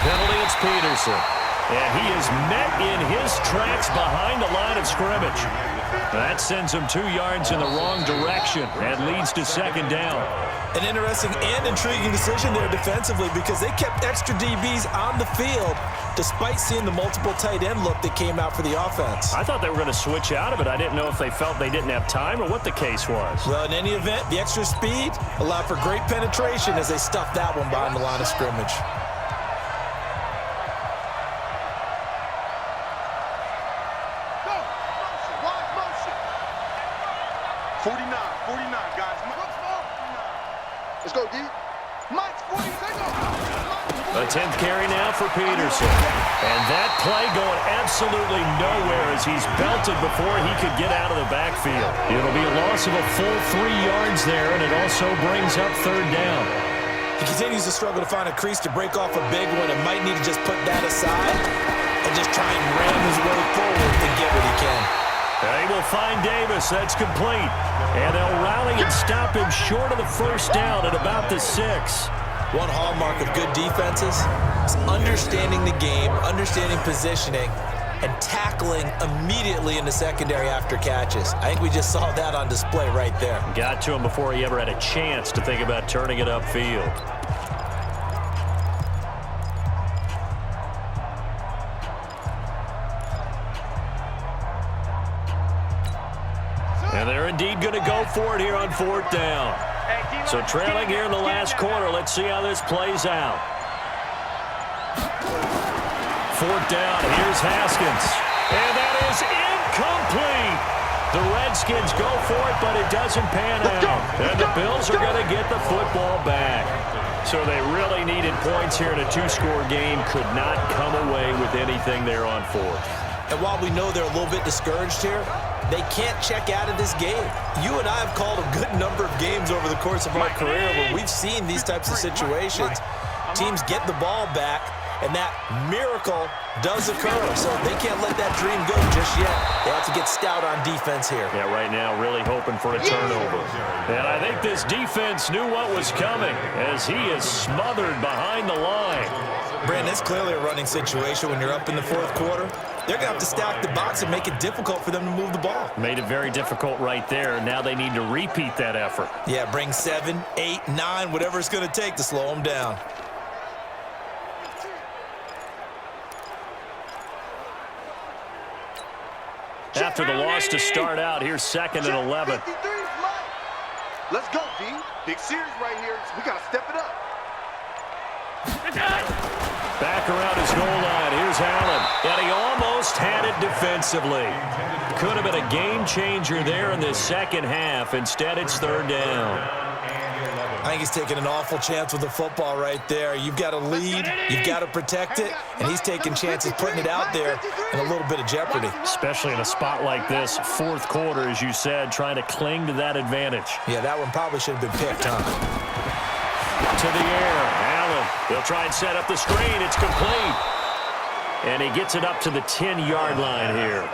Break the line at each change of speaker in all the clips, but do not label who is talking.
penalty, it's Peterson. And he is met in his tracks behind the line of scrimmage. That sends him 2 yards in the wrong direction and leads to second down.
An interesting and intriguing decision there defensively because they kept extra DBs on the field despite seeing the multiple tight end look that came out for the offense.
I thought they were going to switch out of it. I didn't know if they felt they didn't have time or what the case was.
Well, in any event, the extra speed allowed for great penetration as they stuffed that one behind the line of scrimmage.
Let's go, D. Mike's 40.
A 10th carry now for Peterson. And that play going absolutely nowhere as he's belted before he could get out of the backfield. It'll be a loss of a full 3 yards there, and it also brings up third down.
He continues to struggle to find a crease to break off a big one and might need to just put that aside and just try and ram his way forward and get what he can.
They will find Davis. That's complete. And they'll rally and stop him short of the first down at about the 6.
One hallmark of good defenses is understanding the game, understanding positioning, and tackling immediately in the secondary after catches. I think we just saw that on display right there.
Got to him before he ever had a chance to think about turning it upfield. And they're indeed going to go for it here on fourth down. So trailing here in the last quarter. Let's see how this plays out. Fourth down. Here's Haskins. And that is incomplete. The Redskins go for it, but it doesn't pan out. And the Bills are going to get the football back. So they really needed points here in a 2-score game. Could not come away with anything there on fourth.
And while we know they're a little bit discouraged here, they can't check out of this game. You and I have called a good number of games over the course of our career where we've seen these types of situations. Teams get the ball back, and that miracle does occur. So they can't let that dream go just yet. They have to get stout on defense here.
Yeah, right now really hoping for a turnover. And I think this defense knew what was coming as he is smothered behind the line.
Brandon, it's clearly a running situation when you're up in the fourth quarter. They're going to have to stack the box and make it difficult for them to move the ball.
Made it very difficult right there. Now they need to repeat that effort.
Yeah, bring 7, 8, 9, whatever it's going to take to slow them down.
After the loss to start out, here's 2nd and 11.
Let's go, D. Big series right here. We got to step it up.
Back around his goal line. Here's Allen. And he almost had it defensively. Could have been a game changer there in the second half. Instead, it's third down.
I think he's taking an awful chance with the football right there. You've got to lead, you've got to protect it, and he's taking chances putting it out there in a little bit of jeopardy.
Especially in a spot like this, fourth quarter, as you said, trying to cling to that advantage.
Yeah, that one probably should have been picked, huh?
To the air, Allen. They'll try and set up the screen. It's complete. And he gets it up to the 10-yard line here.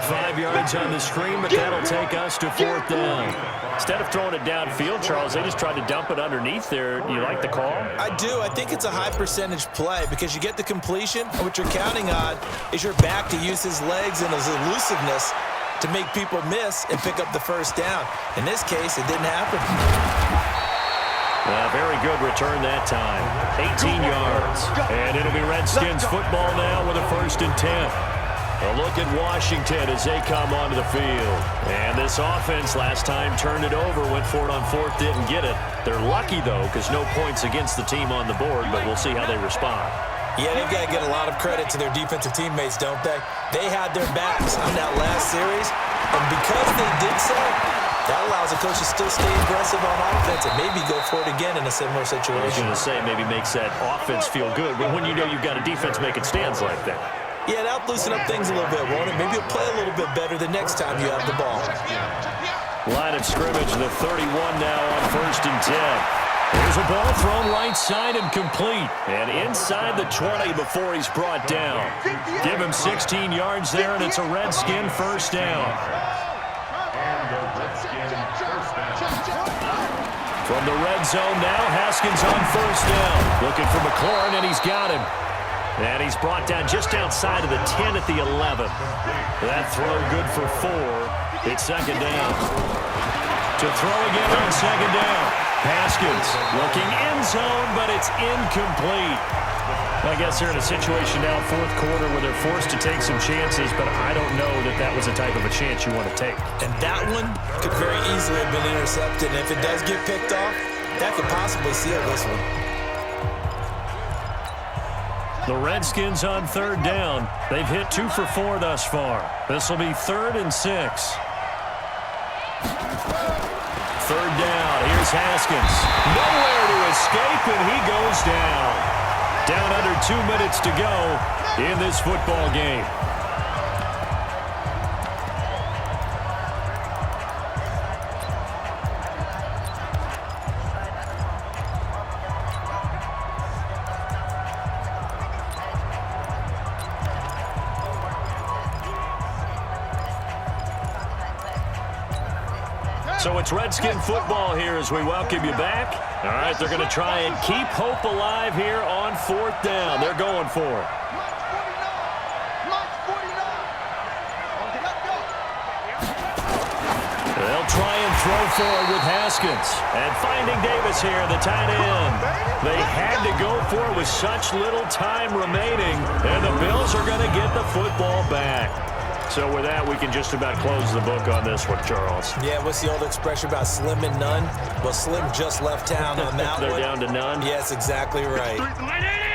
5 yards on the screen, but that'll take us to fourth down. Instead of throwing it downfield, Charles, they just tried to dump it underneath there. You like the call?
I do. I think it's a high-percentage play because you get the completion, and what you're counting on is your back to use his legs and his elusiveness to make people miss and pick up the first down. In this case, it didn't happen.
Very good return that time. 18 yards. And it'll be Redskins football now with a 1st and 10. A look at Washington as they come onto the field. And this offense last time turned it over, went for it on fourth, didn't get it. They're lucky, though, because no points against the team on the board, but we'll see how they respond.
Yeah, they've got to get a lot of credit to their defensive teammates, don't they? They had their backs on that last series, and because they did so, that allows the coach to still stay aggressive on offense and maybe go for it again in a similar situation.
I was going to say, maybe makes that offense feel good, but when you know you've got a defense making stands like that.
Yeah, that'll loosen up things a little bit, won't it? Maybe you'll play a little bit better the next time you have the ball.
Line of scrimmage, the 31 now on 1st and 10. There's a ball thrown right side and complete. And inside the 20 before he's brought down. Give him 16 yards there, and it's a Redskin first down. From the red zone now, Haskins on first down. Looking for McLaurin, and he's got him. And he's brought down just outside of the 10 at the 11. That throw good for 4. It's second down. To throw again on second down. Haskins looking end zone, but it's incomplete. I guess they're in a situation now, fourth quarter, where they're forced to take some chances, but I don't know that that was the type of a chance you want to take.
And that one could very easily have been intercepted. And if it does get picked off, that could possibly seal this one.
The Redskins on third down. They've hit 2 for 4 thus far. This will be 3rd and 6. Third down. Here's Haskins. Nowhere to escape, and he goes down. Down under 2 minutes to go in this football game. So it's Redskin football here as we welcome you back. All right, they're going to try and keep hope alive here on 4th down. They're going for it. They'll try and throw forward with Haskins. And finding Davis here, the tight end. They had to go for it with such little time remaining. And the Bills are going to get the football back. So with that, we can just about close the book on this one, Charles.
Yeah, what's the old expression about slim and none? Well, Slim just left town on that
They're
one.
down to none?
Yes, exactly right.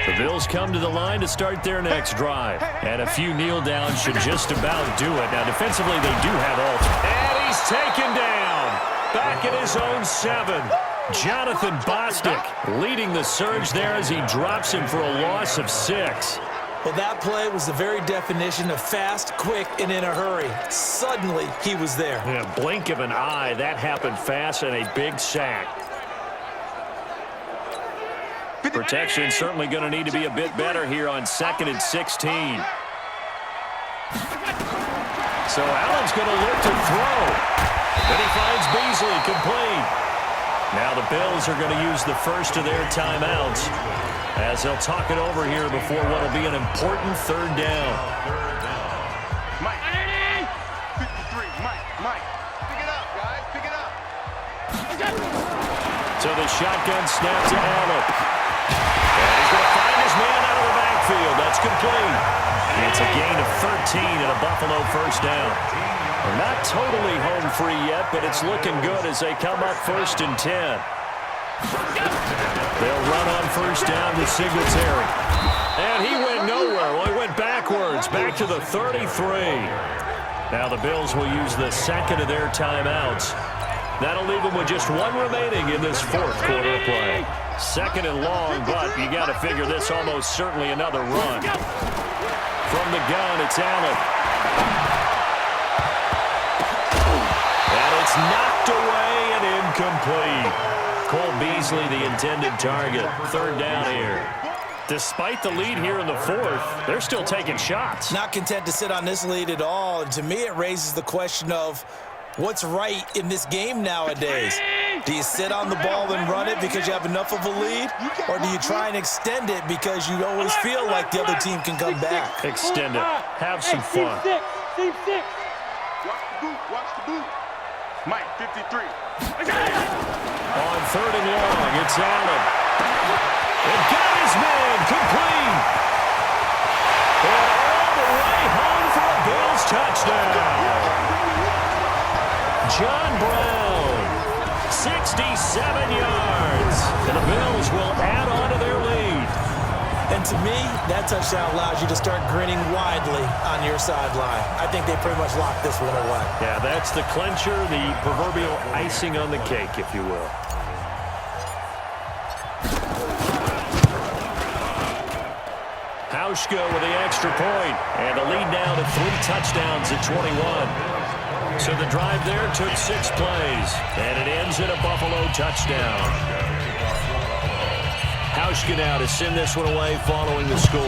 The Bills come to the line to start their next drive. And a few kneel downs should just about do it. Now, defensively, they do have all. And he's taken down. Back at his own 7. Jonathan Bostic leading the surge there as he drops him for a loss of 6.
Well, that play was the very definition of fast, quick, and in a hurry. Suddenly, he was there.
In a blink of an eye, that happened fast and a big sack. Protection certainly going to need to be a bit better here on 2nd and 16. So Allen's going to look to throw. Then he finds Beasley complete. Now the Bills are going to use the first of their timeouts as they'll talk it over here before what will be an important 3rd down.
Mike. 53. Mike. Pick it up, guys. Pick it up.
So the shotgun snap to Allen. And he's going to find his man out of the backfield. That's complete. It's a gain of 13 and a Buffalo first down. They're not totally home free yet, but it's looking good as they come up 1st and 10. They'll run on 1st down with Singletary. And he went nowhere. Well, he went backwards, back to the 33. Now the Bills will use the 2nd of their timeouts. That'll leave them with just 1 remaining in this 4th quarter of play. 2nd and long, but you got to figure this almost certainly another run. From the gun, it's Allen. And it's knocked away and incomplete. Cole Beasley, the intended target. 3rd down here. Despite the lead here in the 4th, they're still taking shots.
Not content to sit on this lead at all. And to me, it raises the question of what's right in this game nowadays. Do you sit on the ball and run it because you have enough of a lead? Or do you try and extend it because you always feel like the other team can come back?
Extend it. Have some fun.
Team 6. Watch the boot. Mike, 53.
On 3rd and long, it's Allen. And got his man complete. And all the way home for a Bills touchdown. John Brown, 67 yards. And the Bills will add on to their lead.
And to me, that touchdown allows you to start grinning widely on your sideline. I think they pretty much locked this one away.
Yeah, that's the clincher, the proverbial icing on the cake, if you will. Hauschka with the extra point, and the lead now to 3 touchdowns at 21. So the drive there took 6 plays, and it ends in a Buffalo touchdown. Hauschka now to send this one away following the score.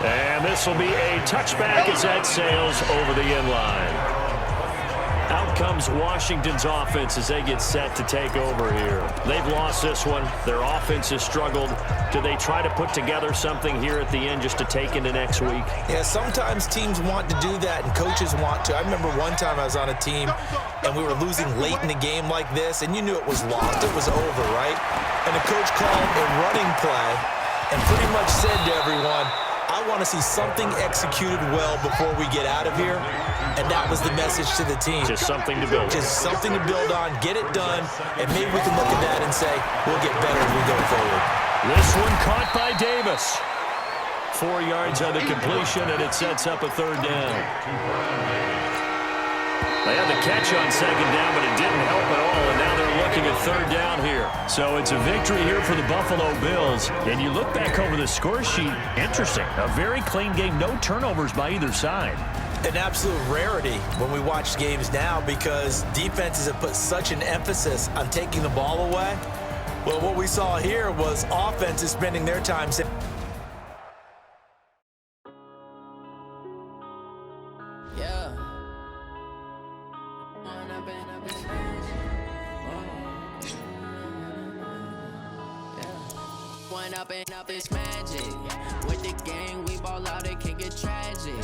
And this will be a touchback as that sails over the end line. Out comes Washington's offense as they get set to take over here. They've lost this one. Their offense has struggled. Do they try to put together something here at the end just to take into next week?
Yeah, sometimes teams want to do that and coaches want to. I remember one time I was on a team and we were losing late in the game like this, and you knew it was lost. It was over, right? And the coach called a running play and pretty much said to everyone, I want to see something executed well before we get out of here. And that was the message to the team.
Just something to build on.
Just something to build on, get it done, and maybe we can look at that and say, we'll get better as we go forward.
This one caught by Davis. 4 yards on the completion, and it sets up a third down. They had the catch on second down, but it didn't help at all, and now they're looking at third down here. So it's a victory here for the Buffalo Bills. And you look back over the score sheet, interesting. A very clean game, no turnovers by either side.
An absolute rarity when we watch games now because defenses have put such an emphasis on taking the ball away. Well, what we saw here was offenses spending their time saying,
up is magic. With the gang, we ball out, it can get tragic.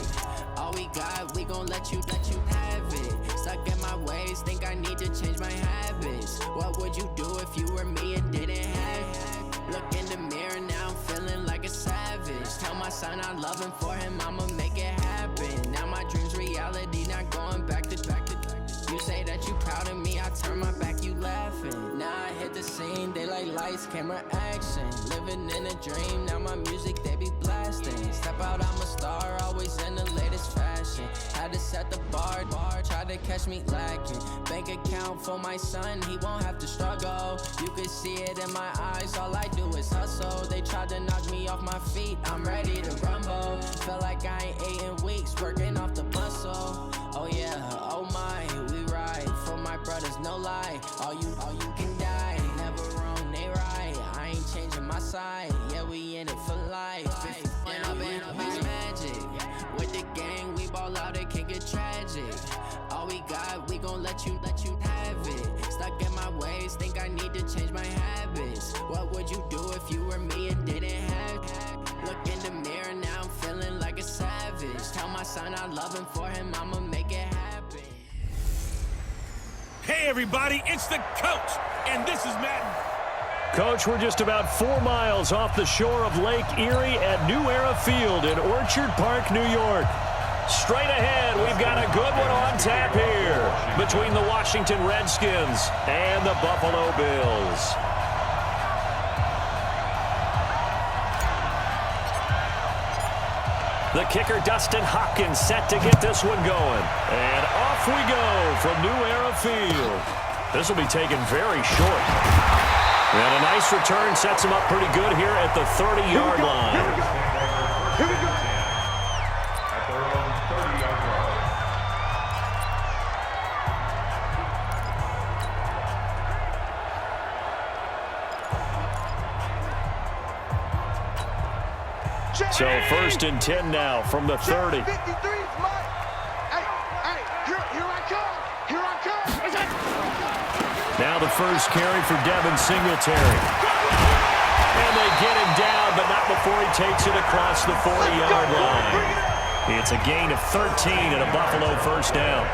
All we got, we gon' let you have it. Stuck in my ways, think I need to change my habits. What would you do if you were me and didn't have it? Look in the mirror, now I'm feeling like a savage. Tell my son I love him, for him I'ma make it happen. Now my dream's reality, not going back to. You say that you proud of me, I turn my back, you laughing. Now I hit the scene, they like lights, camera, action. Living in a dream, now my music, they be blasting. Step out, I'm a star, always in the latest fashion. Had to set the bar, try to catch me lacking. Bank account for my son, he won't have to struggle. You can see it in my eyes, all I do is hustle. They tried to knock me off my feet, I'm ready to rumble. Felt like I ain't ate in weeks, working off the muscle. Oh yeah, oh my, we ride for my brothers, no lie. All you can die, never wrong, they right. I ain't changing my side, yeah, we in it for life. When up is magic. With the gang, we ball out, it can get tragic. All we got, we gon' let you have it. Stuck in my ways, think I need to change my habits. What would you do if you were me and didn't have it? Look in the mirror, now I'm feeling like a savage. Tell my son I love him, for him I'ma make it happen.
Hey everybody, it's the coach, and this is Madden.
Coach, we're just about 4 miles off the shore of Lake Erie at New Era Field in Orchard Park, New York. Straight ahead, we've got a good one on tap here between the Washington Redskins and the Buffalo Bills. The kicker, Dustin Hopkins, set to get this one going. And off we go from New Era Field. This will be taken very short. And a nice return sets him up pretty good here at the 30-yard line.
Here we go. At their own 30-yard line.
So first and 10 now from the 30.
53, Mike. Hey, here I come. Here I come.
Now the first carry for Devin Singletary. And they get him down, but not before he takes it across the 40-yard line. It's a gain of 13 and a Buffalo first down.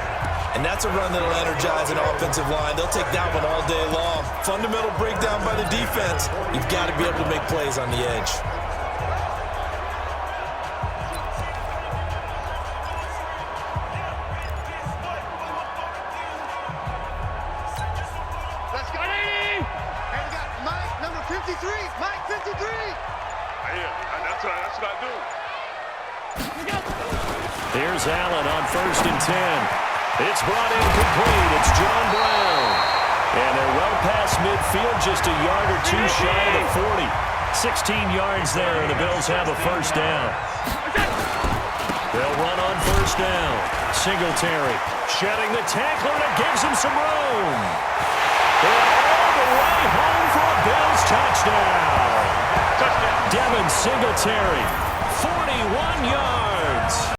and that's a run that'll energize an offensive line. They'll take that one all day long. Fundamental breakdown by the defense. You've got to be able to make plays on the edge.
Let's go, lady! And we got Mike, number 53. Mike, 53. Yeah, that's what I do.
Here's Allen on 1st and 10. It's brought in complete. It's John Brown. And they're well past midfield, just a yard or two shy of the 40. 16 yards there, and the Bills have a first down. They'll run on first down. Singletary shedding the tackler, and it gives him some room. And all the way home for a Bills touchdown. Devin Singletary, 41 yards.